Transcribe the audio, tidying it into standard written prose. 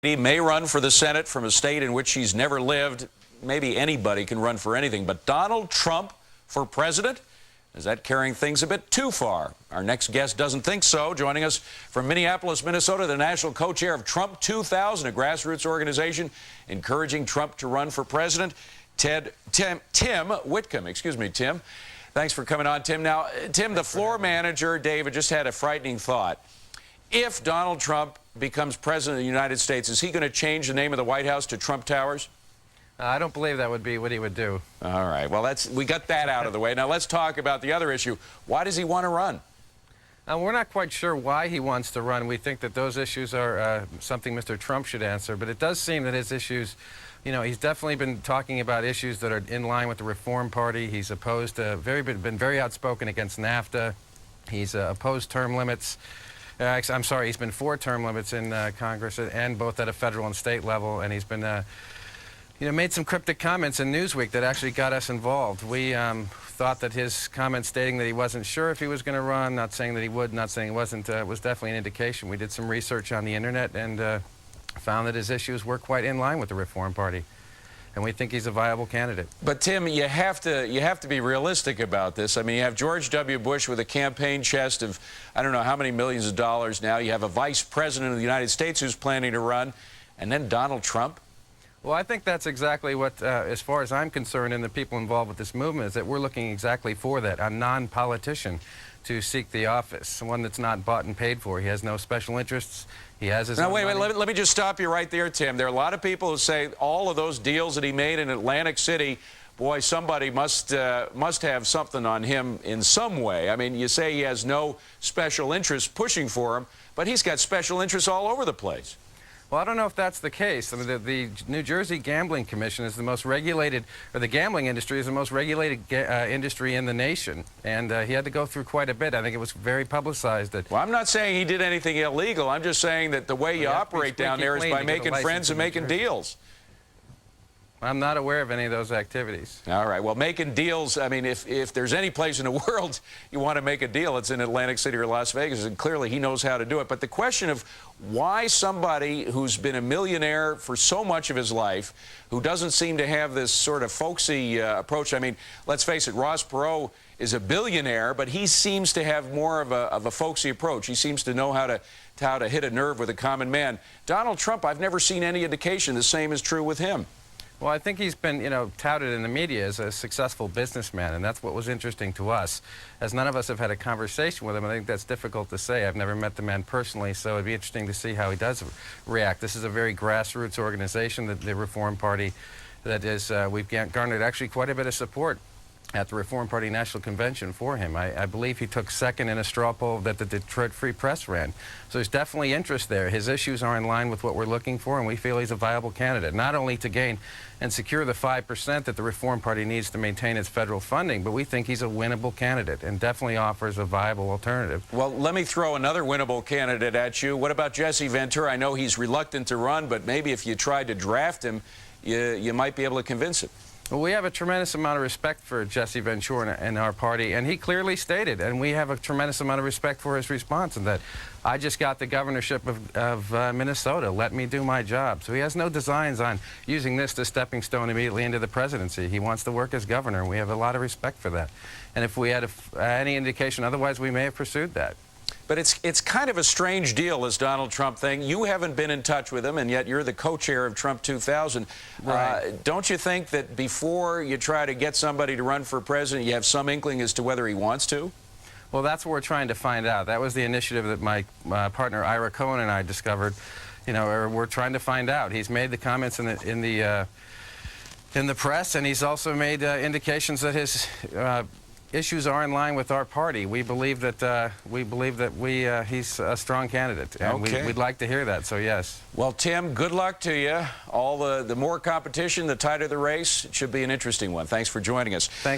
He may run for the Senate from a state in which he's never lived. Maybe anybody can run for anything, but Donald Trump for president? Is that carrying things a bit too far? Our next guest doesn't think so. Joining us from Minneapolis, Minnesota, the national co-chair of Trump 2000, a grassroots organization encouraging Trump to run for president, Tim Whitcomb. Excuse me, Tim. Thanks for coming on, Tim. Now, Tim, the floor manager, David, just had a frightening thought. If Donald Trump becomes president of the United States, is he going to change the name of the White House to Trump Towers? I don't believe that would be what he would do. All right. Well, we got that out of the way. Now let's talk about the other issue. Why does he want to run? We're not quite sure why he wants to run. We think that those issues are something Mr. Trump should answer. But it does seem that his issues, you know, he's definitely been talking about issues that are in line with the Reform Party. He's opposed to, been very outspoken against NAFTA. He's opposed term limits. I'm sorry, he's been for term limits in Congress, and both at a federal and state level. And he's been made some cryptic comments in Newsweek that actually got us involved. We thought that his comments stating that he wasn't sure if he was going to run, not saying that he would, not saying he wasn't, was definitely an indication. We did some research on the internet and found that his issues were quite in line with the Reform Party. And we think he's a viable candidate. But Tim, you have to be realistic about this. I mean, you have George W. Bush with a campaign chest of I don't know how many millions of dollars now. You have a vice president of the United States who's planning to run, and then Donald Trump. Well, I think that's exactly what, as far as I'm concerned, and the people involved with this movement, is that we're looking exactly for that, a non-politician to seek the office, one that's not bought and paid for. He has no special interests. He has his own wait, money. let me just stop you right there, Tim. There are a lot of people who say all of those deals that he made in Atlantic City, boy, somebody must have something on him in some way. I mean, you say he has no special interests pushing for him, but he's got special interests all over the place. Well, I don't know if that's the case. I mean, the New Jersey Gambling Commission is the most regulated, or the gambling industry is the most regulated industry in the nation. And he had to go through quite a bit. I think it was very publicized that... Well, I'm not saying he did anything illegal. I'm just saying that the way you operate down there is by making friends and making deals. I'm not aware of any of those activities. All right. Well, making deals, I mean, if there's any place in the world you want to make a deal, it's in Atlantic City or Las Vegas, and clearly he knows how to do it. But the question of why somebody who's been a millionaire for so much of his life, who doesn't seem to have this sort of folksy approach, I mean, let's face it, Ross Perot is a billionaire, but he seems to have more of a folksy approach. He seems to know how to hit a nerve with a common man. Donald Trump, I've never seen any indication the same is true with him. Well, I think he's been, touted in the media as a successful businessman, and that's what was interesting to us. As none of us have had a conversation with him, I think that's difficult to say. I've never met the man personally, so it'd be interesting to see how he does react. This is a very grassroots organization, the Reform Party, that is, we've garnered actually quite a bit of support at the Reform Party National Convention for him. I believe he took second in a straw poll that the Detroit Free Press ran. So there's definitely interest there. His issues are in line with what we're looking for, and we feel he's a viable candidate, not only to gain and secure the 5% that the Reform Party needs to maintain its federal funding, but we think he's a winnable candidate and definitely offers a viable alternative. Well, let me throw another winnable candidate at you. What about Jesse Ventura? I know he's reluctant to run, but maybe if you tried to draft him, you might be able to convince him. Well, we have a tremendous amount of respect for Jesse Ventura in our party, and he clearly stated, and we have a tremendous amount of respect for his response, and that I just got the governorship of Minnesota. Let me do my job. So he has no designs on using this as a stepping stone immediately into the presidency. He wants to work as governor, and we have a lot of respect for that. And if we had any indication otherwise, we may have pursued that. But it's kind of a strange deal, this Donald Trump thing. You haven't been in touch with him, and yet you're the co-chair of Trump 2000. Right. Don't you think that before you try to get somebody to run for president, you have some inkling as to whether he wants to? Well, that's what we're trying to find out. That was the initiative that my partner Ira Cohen and I discovered. We're trying to find out. He's made the comments in the press, and he's also made indications that his issues are in line with our party. We believe that he's a strong candidate, and we'd like to hear that. So yes. Well, Tim, good luck to you. The more competition, the tighter the race. It should be an interesting one. Thanks for joining us. Thanks.